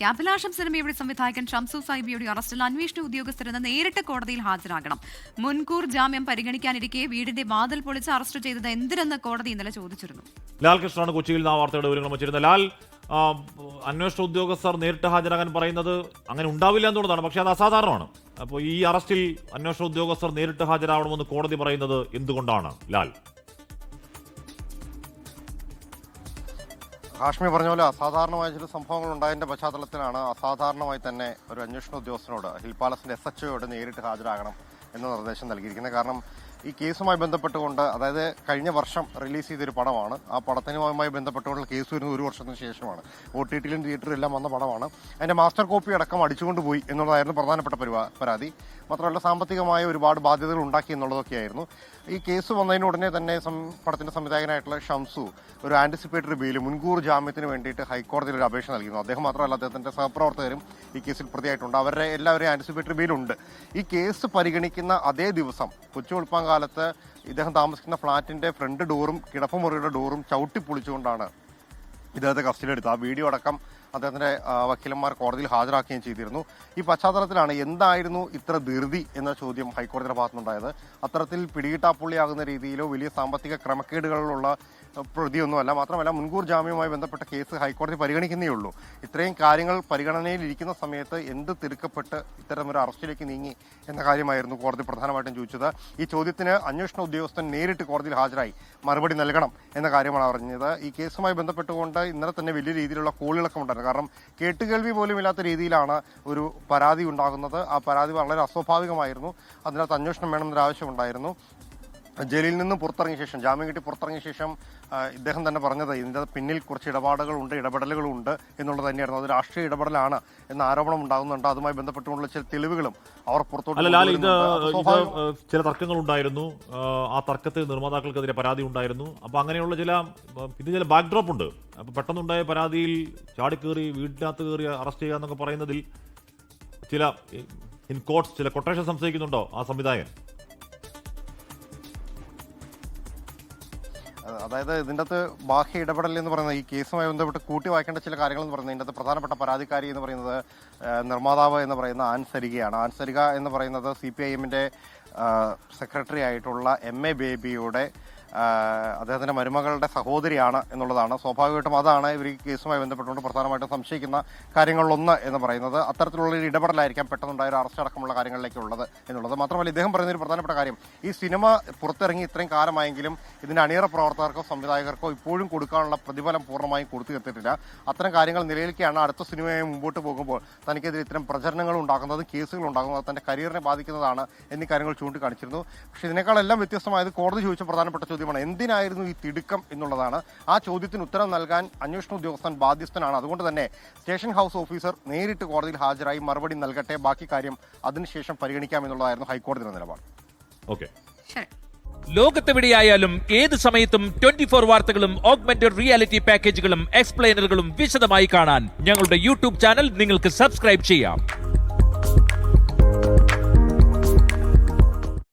അഭിലാഷം സിനിമയുടെ സംവിധായകൻ ഷംസു സാഹിബിയുടെ അറസ്റ്റിൽ അന്വേഷണ ഉദ്യോഗസ്ഥരെന്ന് നേരിട്ട് കോടതിയിൽ ഹാജരാകണം. മുൻകൂർ ജാമ്യം പരിഗണിക്കാനിരിക്കെ വീടിന്റെ വാതിൽ പൊളിച്ച് അറസ്റ്റ് ചെയ്തത് എന്തിനെന്ന് കോടതി ഇന്നലെ ചോദിച്ചിരുന്നു. ലാൽ കൃഷ്ണനാണ് കൊച്ചിയിൽ വാർത്തയുടെ വിവരങ്ങൾ വെച്ചിരുന്നത്. ലാൽ, അന്വേഷണ ഉദ്യോഗസ്ഥർ നേരിട്ട് ഹാജരാകാൻ പറയുന്നത് അങ്ങനെ ഉണ്ടാവില്ല എന്നുള്ളതാണ്, പക്ഷേ അത് അസാധാരണമാണ്. അപ്പോൾ ഈ അറസ്റ്റിൽ അന്വേഷണ ഉദ്യോഗസ്ഥർ നേരിട്ട് ഹാജരാകണമെന്ന് കോടതി പറയുന്നത് എന്തുകൊണ്ടാണ് ലാൽ? ഹാഷ്മി പറഞ്ഞ പോലെ അസാധാരണമായ ചില സംഭവങ്ങൾ ഉണ്ടായതിന്റെ പശ്ചാത്തലത്തിലാണ് അസാധാരണമായി തന്നെ ഒരു അന്വേഷണ ഉദ്യോഗസ്ഥനോട് ഹിൽ പാലസിന്റെ SHOയോട് നേരിട്ട് ഹാജരാകണം എന്ന നിർദ്ദേശം നൽകിയിരിക്കുന്നത്. കാരണം ഈ കേസുമായി ബന്ധപ്പെട്ടുകൊണ്ട്, അതായത് കഴിഞ്ഞ വർഷം റിലീസ് ചെയ്തൊരു പടമാണ്. ആ പടത്തിനുമായി ബന്ധപ്പെട്ടുകൊണ്ട് കേസ് വരുന്നത് 1 വർഷത്തിന് ശേഷമാണ്. OTTയിലും തിയേറ്ററിലും എല്ലാം വന്ന പടമാണ്. അതിന്റെ മാസ്റ്റർ കോപ്പി അടക്കം അടിച്ചുകൊണ്ടുപോയി എന്നുള്ളതായിരുന്നു പ്രധാനപ്പെട്ട പരാതി. മാത്രമല്ല സാമ്പത്തികമായ ഒരുപാട് ബാധ്യതകൾ ഉണ്ടാക്കി എന്നുള്ളതൊക്കെയായിരുന്നു. ഈ കേസ് വന്നതിന് ഉടനെ തന്നെ പടത്തിന്റെ സംവിധായകനായിട്ടുള്ള ഷംസു ഒരു ആന്റിസിപ്പേറ്ററി ബെയിൽ, മുൻകൂർ ജാമ്യത്തിന് വേണ്ടിയിട്ട് ഹൈക്കോടതിയിൽ ഒരു അപേക്ഷ നൽകിയിരുന്നു. അദ്ദേഹം മാത്രമല്ല, അദ്ദേഹത്തിന്റെ സഹപ്രവർത്തകരും ഈ കേസിൽ പ്രതിയായിട്ടുണ്ട്. അവരുടെ എല്ലാവരെയും ആന്റിസിപ്പേറ്ററി ബെയിലുണ്ട്. ഈ കേസ് പരിഗണിക്കുന്ന അതേ ദിവസം കൊച്ചി വെളുപ്പാങ്കാലത്ത് ഇദ്ദേഹം താമസിക്കുന്ന ഫ്ളാറ്റിന്റെ ഫ്രണ്ട് ഡോറും കിടപ്പുമുറിയുടെ ഡോറും ചവിട്ടി പൊളിച്ചുകൊണ്ടാണ് ഇദ്ദേഹത്തെ കസ്റ്റഡിയിലെടുത്തത്. ആ വീഡിയോ അടക്കം അദ്ദേഹത്തിന്റെ വക്കീലന്മാർ കോടതിയിൽ ഹാജരാക്കുകയും ചെയ്തിരുന്നു. ഈ പശ്ചാത്തലത്തിലാണ് എന്തായിരുന്നു ഇത്ര ധൃതി എന്ന ചോദ്യം ഹൈക്കോടതിയുടെ ഭാഗത്തുനിന്നുണ്ടായത്. അത്തരത്തിൽ പിടികിട്ടാപ്പുള്ളിയാകുന്ന രീതിയിലോ വലിയ സാമ്പത്തിക ക്രമക്കേടുകളിലുള്ള പ്രതിയൊന്നുമല്ല. മാത്രമല്ല, മുൻകൂർ ജാമ്യവുമായി ബന്ധപ്പെട്ട കേസ് ഹൈക്കോടതി പരിഗണിക്കുന്നേ ഉള്ളൂ. ഇത്രയും കാര്യങ്ങൾ പരിഗണനയിലിരിക്കുന്ന സമയത്ത് എന്ത് തിടുക്കപ്പെട്ട് ഇത്തരമൊരു അറസ്റ്റിലേക്ക് നീങ്ങി എന്ന കാര്യമായിരുന്നു കോടതി പ്രധാനമായിട്ടും ചോദിച്ചത്. ഈ ചോദ്യത്തിന് അന്വേഷണ ഉദ്യോഗസ്ഥൻ നേരിട്ട് കോടതിയിൽ ഹാജരായി മറുപടി നൽകണം എന്ന കാര്യമാണ് പറഞ്ഞത്. ഈ കേസുമായി ബന്ധപ്പെട്ടുകൊണ്ട് ഇന്നലെ തന്നെ വലിയ രീതിയിലുള്ള കോളിളക്കം ഉണ്ടായിരുന്നു. കാരണം കേട്ടുകേൾവി പോലും ഇല്ലാത്ത രീതിയിലാണ് ഒരു പരാതി ഉണ്ടാകുന്നത്. ആ പരാതി വളരെ അസ്വാഭാവികമായിരുന്നു. അതിനകത്ത് അന്വേഷണം വേണമെന്നൊരു ആവശ്യമുണ്ടായിരുന്നു. ജയിലിൽ നിന്നും പുറത്തിറങ്ങിയ ശേഷം, ജാമ്യം കിട്ടി പുറത്തിറങ്ങിയ ശേം ഇദ്ദേഹം തന്നെ പറഞ്ഞത് ഇതിന്റെ പിന്നിൽ കുറച്ച് ഇടപെടലുകളുണ്ട് എന്നുള്ളത് തന്നെയായിരുന്നു. അത് രാഷ്ട്രീയ ഇടപെടലാണ് എന്ന ആരോപണം ഉണ്ടാകുന്നുണ്ട്. അതുമായി ബന്ധപ്പെട്ടുകൊണ്ടുള്ള ചില തെളിവുകളും അവർ പുറത്തോട്ട്. ചില തർക്കങ്ങൾ ഉണ്ടായിരുന്നു. ആ തർക്കത്തിൽ നിർമ്മാതാക്കൾക്കെതിരെ പരാതി ഉണ്ടായിരുന്നു. അപ്പൊ അങ്ങനെയുള്ള ചില ബാക്ക്ഡ്രോപ്പ് ഉണ്ട്. അപ്പൊ പെട്ടെന്നുണ്ടായ പരാതിയിൽ ചാടിക്കേറി വീടിനകത്ത് കയറി അറസ്റ്റ് ചെയ്യുക എന്നൊക്കെ പറയുന്നതിൽ ചില കൊട്ടേഷൻ സംശയിക്കുന്നുണ്ടോ ആ സംവിധായകൻ? അതായത് ഇതിൻ്റെ അകത്ത് ബാഹ്യ ഇടപെടൽ എന്ന് പറയുന്നത്, ഈ കേസുമായി ബന്ധപ്പെട്ട് കൂട്ടി വായിക്കേണ്ട ചില കാര്യങ്ങൾ എന്ന് പറയുന്നത്, ഇതിൻ്റെ അകത്ത് പ്രധാനപ്പെട്ട പരാതിക്കാരി എന്ന് പറയുന്നത് നിർമ്മാതാവ് എന്ന് പറയുന്ന ആൻസരികയാണ്. ആൻസരിക എന്ന് പറയുന്നത് CPIMന്റെ സെക്രട്ടറി ആയിട്ടുള്ള MA ബേബിയുടെ അദ്ദേഹത്തിന്റെ മരുമകളുടെ സഹോദരിയാണ് എന്നുള്ളതാണ്. സ്വാഭാവികമായിട്ടും അതാണ് ഇവർ ഈ കേസുമായി ബന്ധപ്പെട്ടുകൊണ്ട് പ്രധാനമായിട്ടും സംശയിക്കുന്ന കാര്യങ്ങളിലൊന്ന് എന്ന് പറയുന്നത്. അത്തരത്തിലുള്ള ഒരു ഇടപെടലായിരിക്കാം പെട്ടെന്നുണ്ടായ ഒരു അറസ്റ്റ് അടക്കമുള്ള കാര്യങ്ങളിലേക്കുള്ളത് എന്നുള്ളത്. മാത്രമല്ല, ഇദ്ദേഹം പറയുന്ന ഒരു പ്രധാനപ്പെട്ട കാര്യം, ഈ സിനിമ പുറത്തിറങ്ങി ഇത്രയും കാലമായെങ്കിലും ഇതിന്റെ അണിയറ പ്രവർത്തകർക്കോ സംവിധായകർക്കോ ഇപ്പോഴും കൊടുക്കാനുള്ള പ്രതിഫലം പൂർണ്ണമായും കൊടുത്തു തീർത്തിട്ടില്ല. അത്തരം കാര്യങ്ങൾ നിലയിലേക്കാണ് അടുത്ത സിനിമയെ മുമ്പോട്ട് പോകുമ്പോൾ തനിക്കെതിരെ ഇത്തരം പ്രചരണങ്ങൾ ഉണ്ടാകുന്നത്, കേസുകൾ ഉണ്ടാകുന്നത് തന്റെ കരിയറിനെ ബാധിക്കുന്നതാണ് എന്നീ കാര്യങ്ങൾ ചൂണ്ടിക്കാണിച്ചിരുന്നു. പക്ഷേ ഇതിനേക്കാളെല്ലാം വ്യത്യസ്തമായത് കോടതി ചോദിച്ച പ്രധാനപ്പെട്ട ചോദ്യം എന്തിനായിരുന്നു ഈ തിടുക്കം എന്നുള്ളതാണ്. ആ ചോദ്യത്തിന് ഉത്തരം നൽകാൻ അന്വേഷണ ഉദ്യോഗസ്ഥൻ ബാധ്യസ്ഥനാണ്. അതുകൊണ്ട് തന്നെ സ്റ്റേഷൻ ഹൌസ് ഓഫീസർ നേരിട്ട് കോടതിയിൽ ഹാജരായി മറുപടി നൽകട്ടെ, ബാക്കി കാര്യം അതിനുശേഷം പരിഗണിക്കാമെന്നുള്ളതായിരുന്നു ഹൈക്കോടതിയുടെ നിലപാട്. ലോകത്തെവിടെയായാലും ഏത് സമയത്തും 24 വാർത്തകളും ഓഗ്മെന്റഡ് റിയാലിറ്റി പാക്കേജുകളും എക്സ്പ്ലെയിനറുകളും വിശദമായി കാണാൻ ഞങ്ങളുടെ YouTube ചാനൽ നിങ്ങൾക്ക് സബ്സ്ക്രൈബ് ചെയ്യാം.